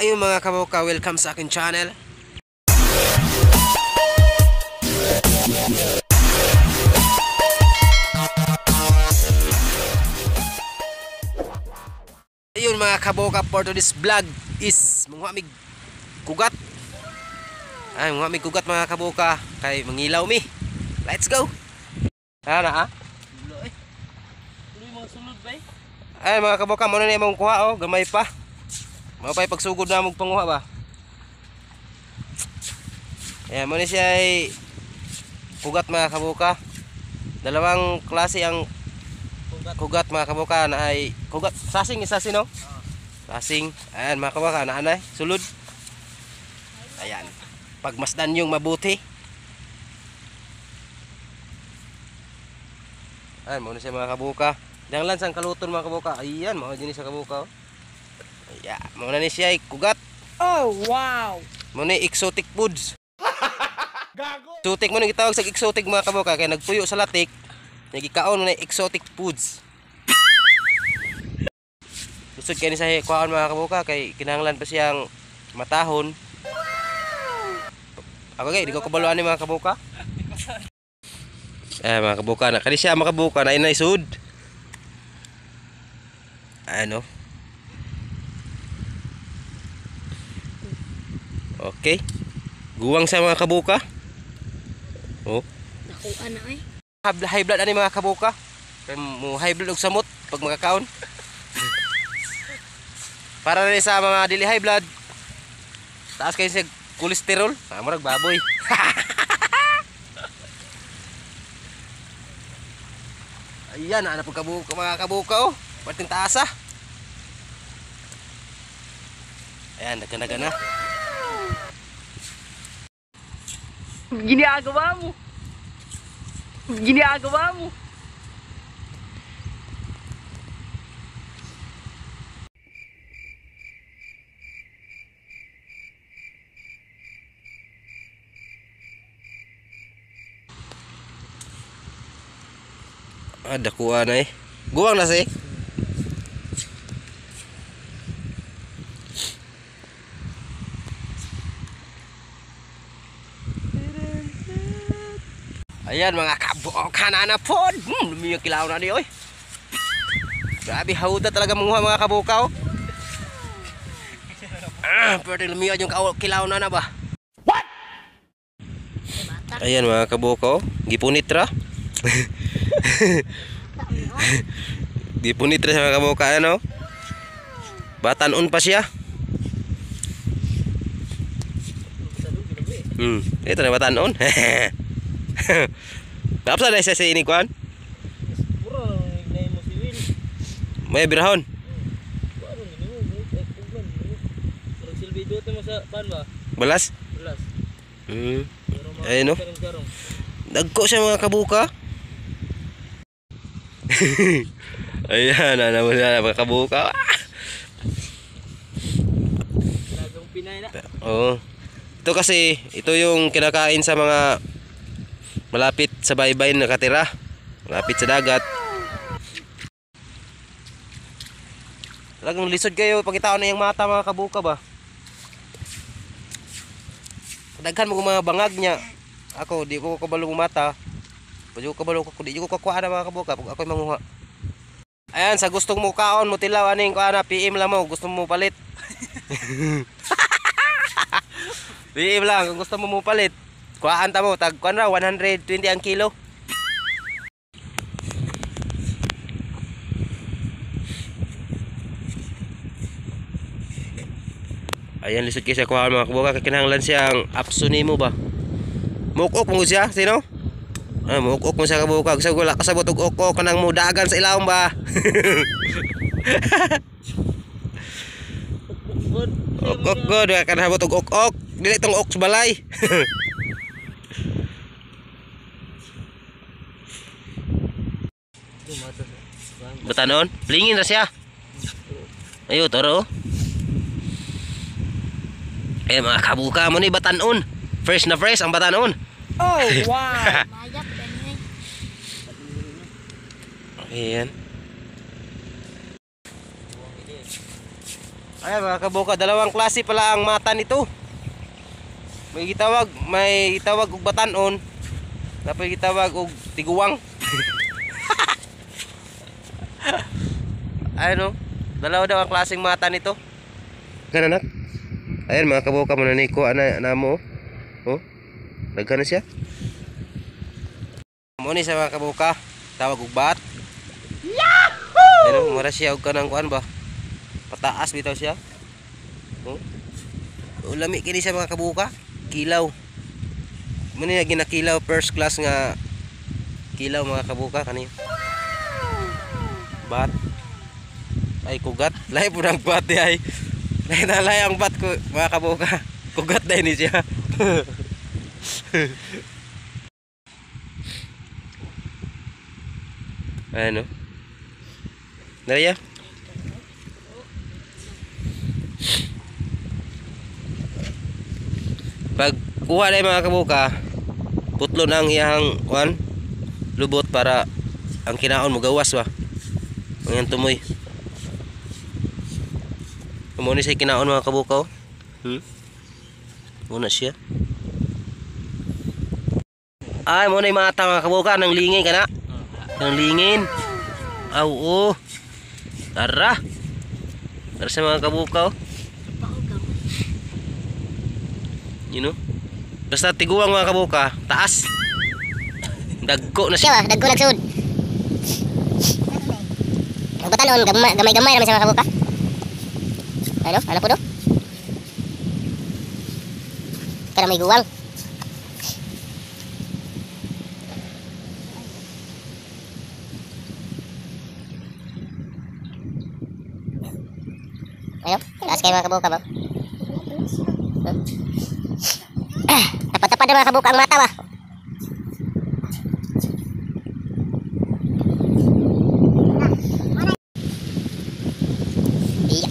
Ayun mga kabuka, welcome sa akin channel. Ayun mga kabuka, for today's vlog is munghamig kugat. Ay, munghamig kugat mga kabuka, kay mangilaw mi. Let's go. Ana Ay mga kabuka, muna na imong kuha oh, gamay pa. Mapay pagsugod na mong panguha ba. Ayan, muna siya ay kugat mga kabuka. Dalawang klase ang kugat mga kabuka na ay kugat sasing, sasing no? Sasing. Ayan mga kabuka, naanay, sulod. Ayan, pagmasdan yung mabuti. Ayan, muna siya mga kabuka. Dang lansang kaluton mga kabuka. Ayan, mga jenis sa kabuka oh. Ayan, muna ni siya ay kugat. Oh wow, muna exotic foods. Exotic mo nang gitawag sa exotic mga kabuka, kaya nagpuyo sa latik. Nagikaon na exotic foods. Gusto kayo ni sa kuhaan mga kabuka, kay kinahanglan pa siyang matahon. Ako kay, di ko kabaluan ni mga kabuka. Mga kabuka na, kani siya mga kabuka na inaisud. Ano? Okay. Guwang sa mga kabuka. Oh. nakuha na ay. High blood ani mga kabuka. Kay mo high blood og samot pag makakaon. Para rin sa mga dili high blood. Taas kayo sa kolesterol. Murag baboy. Ayan, ana pag kabuka mga kabuka oh. Pating taas ah. Ayan, nagkanaga na. Ginagawa mo. Ginagawa mo. Dakuha na eh. Guwang na si. Ayan mga kabuka na pod. Lumiyo kilaw na ni oy. Grabe hauda talaga mga kabuka oh. Pwede lumiyo yung kilaw na ba? What? Ayan mga kabuka oh. Gipunitra. Gipunitra sa mga kabuka ano. Batanon pa siya. Ito na batanon. Tapos na isa sa inikuan? May birahon? Balas? Ayun o. Dagko siya mga kabuka. Ayan, naman na mga kabuka. Oo. Ito kasi, ito yung kinakain sa mga malapit sa baybayin nakatira. Malapit sa dagat. Talagang lisod kayo. Pagkitaon na yung mata mga kabuka ba. Daghan mo mga bangag niya. Ako, di ko kabalo mata. Di ko kabalo ko. Di ko kakuha na mga kabuka. Pag ako'y manguha. Ayan, sa gustong mo kaon mo tilaw. Aning kuha na, PM lang mo. Gusto mo palit. PM lang kung gusto mo palit. Kuhaan ta mo, tag kuan ra 120 ang kilo. Ayan, lisod kayo sa kuhaan mga kabuka. Kinahanglan siyang apsuni mo ba? Mukok mo siya, sino? Mukok mo siya kabuka. Gusto ko kasabot og ok kanang mudagan sa ilawom ba? Ok god, kan habot og ok. Dili tong ok sa balay. Batanon, blingin na siya. Ayo toro. Mga kabuka mo ni batanon. Fresh na fresh ang batanon. Oh wow. Ayan. Ay mga kabuka, dalawang klase pala ang mata nito. May gitawag og batanon, tapos gitawag og tiguwang. Ano? Dalawa daw ang klaseng mata nito. Kananak. Ayan mga kabuka, mo na niko ana mo. Oh. Daghan na siya. Mo ni sa mga kabuka, tawag og bat. Yahoo! Ano, mura siya og kanang kuan ba? Pataas bitaw siya. Oh. Ulami kini sa mga kabuka, kilaw. Mo ni ginakilaw first class nga kilaw mga kabuka kani. Bat. Ay kugat, lahi po ng bat ay. Lahi ang bat ko mga kabuka. Kugat dahil ni siya. Ano? Nariya? Pag kuha na mga kabuka, putlo na ang iyang kuan, lubot para ang kinaon mo gawas ba. Ang tumoy. Muna siya kinaon mga kabuka. Muna siya. Ay, muna yung mata mga kabuka. Nang lingin ka na. Nang lingin. Aw, oh. Tara. Tara sa mga kabuka. You know? Basta tiguang mga kabuka. Taas. Dagko na siya. Dagko nagsud. Ang batanon, gamay-gamay naman sa mga kabuka. Ano po do? Kaya may guwang. Ayo, taas kayo mga kabuka ba? Tapat-tapat na mga kabuka ang mata ba? Iya.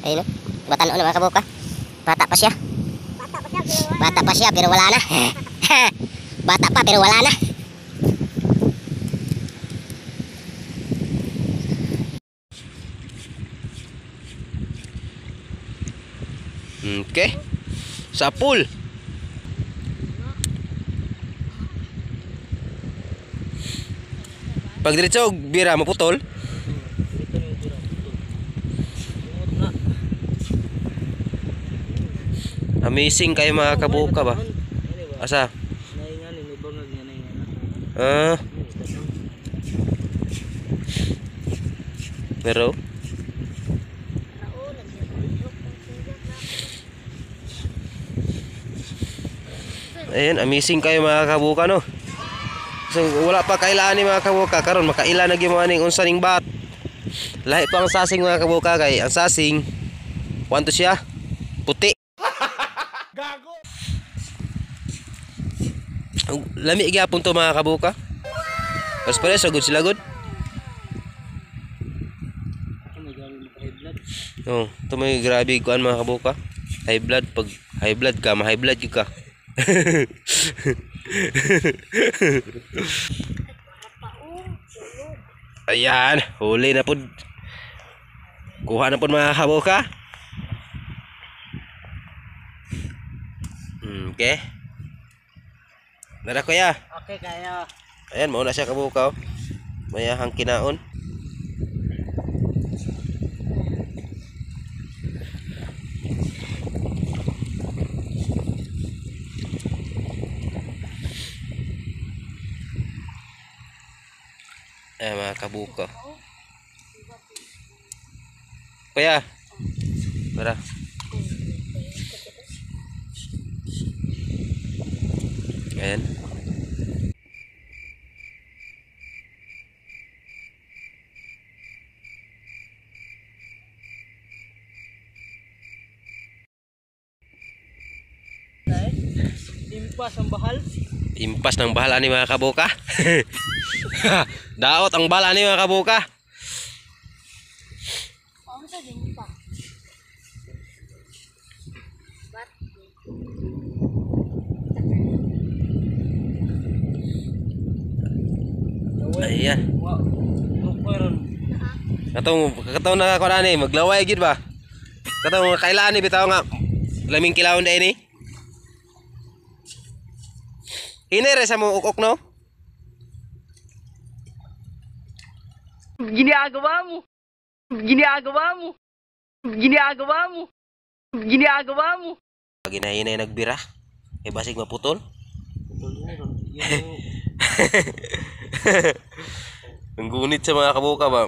Ayun, batanon na mga kabuka. Bata pa siya. Bata pa siya pero wala na. Bata pa pero wala na. Okay. Sapul. Pag diretso bira maputol. Amazing kayo mga kabuka ba? Asa? Ah. Pero ayan, amazing kayo mga kabuka no. So, wala pa kailan ni mga kabuka karon makaila na gyud mo aning unsa ning bat. Lahi pa ang sasing mga kabuka kay ang sasing wanto siya puti. Gago. Lami gyapon to mga kabuka. Mas pare so good sila good. Oh, to may grabe kuan mga kabuka. High blood pag high blood ka, ma-high blood gyud ka. Ayan, huli na po. Kuha na po mga kabuka. Okay. Nara kuya. Okay kayo. Ayan, mauna siya kabuka. Mayahang kinaon. Mga kabuka. Kuya. Tara. Ayan. Impas ang bahal. Impas ng bahala ni mga kabuka. Daot ang bala ni mga kabuka. Ayan. Katong na ko na ni maglaway gid ba? Katong kailan ni bitaw nga laming kilawon day ni. Hinere sa mo ukok no? Ginagawa mo. Ginagawa mo. Ginagawa mo. Ginagawa mo. Ginahinay nagbira. Kay basig maputol. Ang gunit sa mga kabuka ba?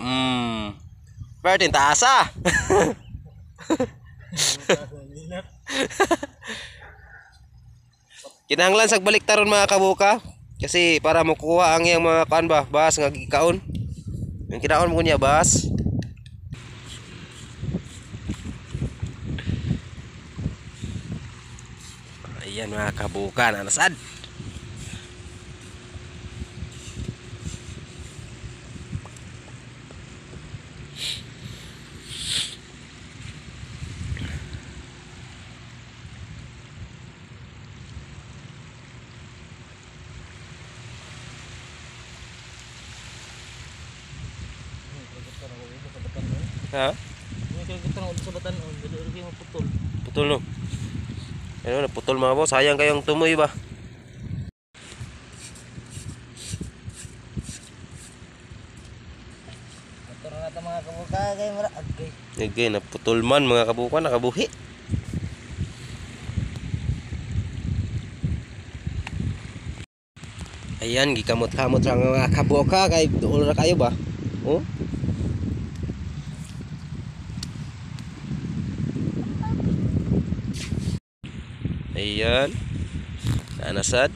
Martin, taasa! Kinahanglan sag balik taron mga kabuka. Kasi para makuha ang iyang mga kuan ba, bas nga gikaon. Yung kinaon mo niya bas. Ayan mga kabuka, nasad. Ha? Putol no. Ano na putol mga boss, sayang kayong tumoy ba? Motor na ito mga kabuka kay mura agay. Agay na putol man mga kabuka, nakabuhi. Ayan, gikamot-kamot ra nga mga kabuka kay duol ra kayo ba? Oh? Ayan. Nanasad.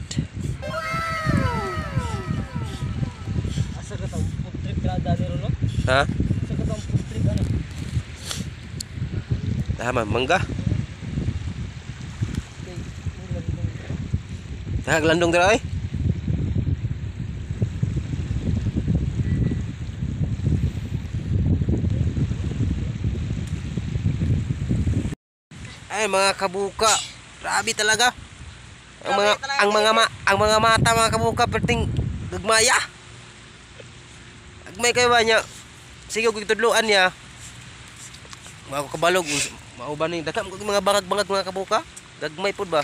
Asa ka tong food trip kada ni ron no? Ha? Asa ka tong food trip ano? Tama, mangga. Landong dira ay. Ay mga kabuka, grabe talaga. Ang mga mata mga kabuka perting gagmaya. Agmay kayo ba niya? Sige og tudloan niya. Mga kabalog, mauban ni dakam mga bangag-bangag mga kabuka. Gagmay pud ba?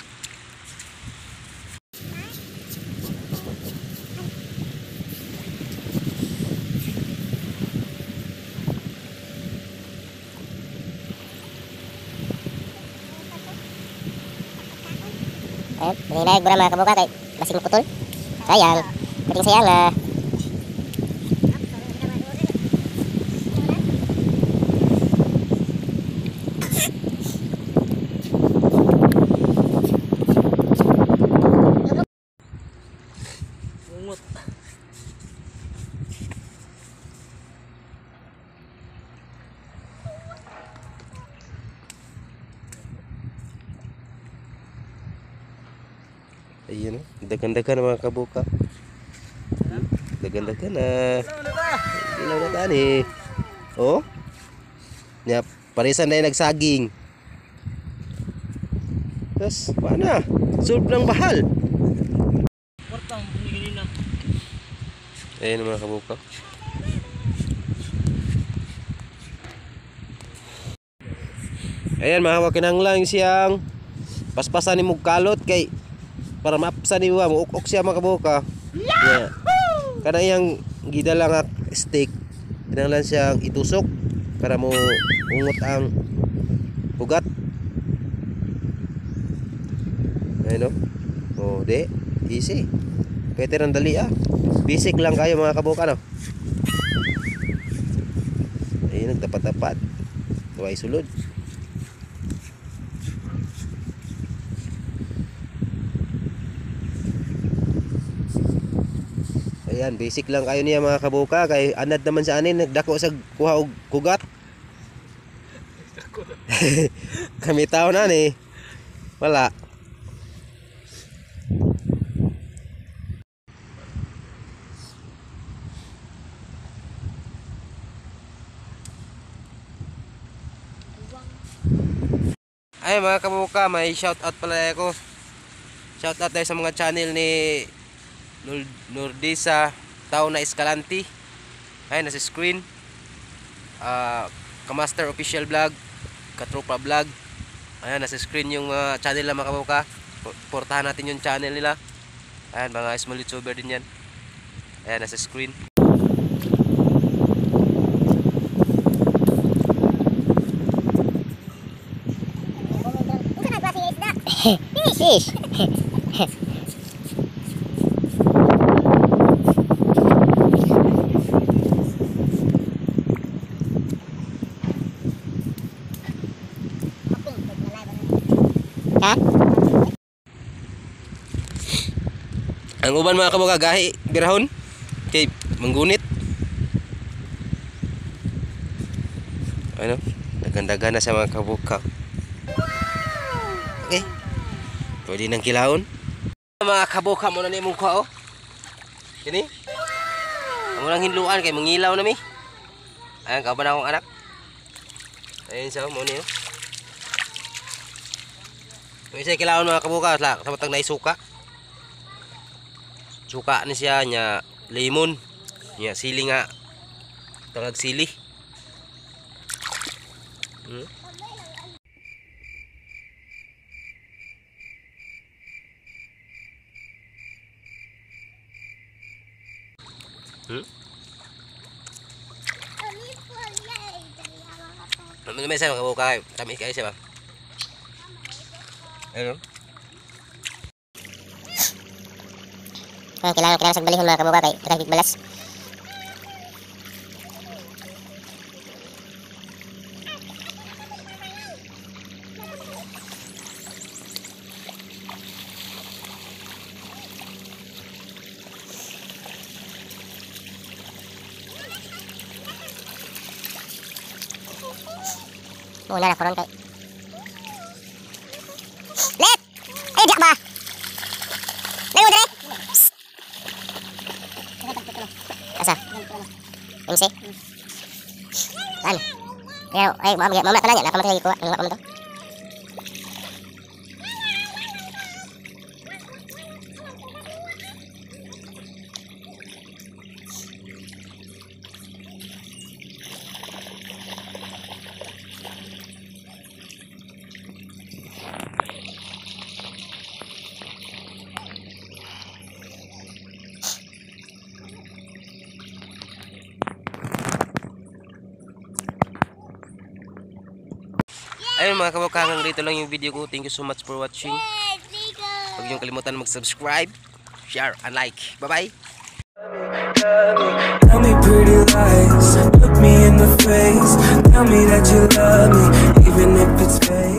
Ayun, nanginayag mo na mga kabuka kay basig maputol. Sayang. Kating sayang na. Ungot. Ayun, dagan-dagan na mga kabuka. Dagan-dagan na. Ilaw na tani. Oh? Nya, parisan na yung nagsaging. Tapos, paano? Sobrang bahal. Portang bunyi na. Ayun mga kabuka. Ayan, mga kinahanglan siyang paspasan ni mong kalot kay para mapsan ni mo uk siya mga kabuka. Yeah. Kana iyang gidala nga stick, kinahanglan siyang itusok para mo ungot ang ugat. Ayun no. Oh, de easy. Pwede rin dali ah. Basic lang kayo mga kabuka no. Ayun, nagtapat-tapat. Tuway sulod. Ayan, basic lang kayo niya mga kabuka kay anad naman sa anin nagdako sa kuha og kugat. Kami tao na ni. Wala. Ay mga kabuka, may shout out pala ako. Shout out tayo sa mga channel ni Nordisa Tao na Escalante. Ayan, nasa screen. Kamaster Official Vlog, Katropa Vlog. Ayan, nasa screen yung channel na mga kabuka. Portahan natin yung channel nila. Ayan, mga small YouTuber din yan. Ayan, nasa screen. Fish. Ha? Ang uban mga kabuka gahi birahon kay manggunit. Ano? Dagan-dagan na sa mga kabuka. Okay. Pwede nang kilahon. Mga kabuka mo na ni mong kuha oh. Kini? Amo nang hinluan kay mangilaw na mi. Ayan kauban akong anak. Ayun siya mo niyo. May isa kilahon mga kabuka sa matag naisuka. Suka ni siya nya lemon, nya sili nga tangag sili. May isa mga kabuka kayo, tamis kayo siya ba? Ano? Kailangan sagbalihon mga kabuka kay traffic balas. Muna na koron kay. Let! Ay, diak ba? Layo dire. Asa? MC? Ano? Kaya, ay, mamaya ka na yan. Nakamatay ko. Ang lakam to. Ayun mga kabuka, hanggang dito lang yung video ko. Thank you so much for watching. Huwag niyong kalimutan mag-subscribe, share, and like. Bye-bye! Tell me pretty lies, look me in the face. Tell me that you love me, even if it's fake.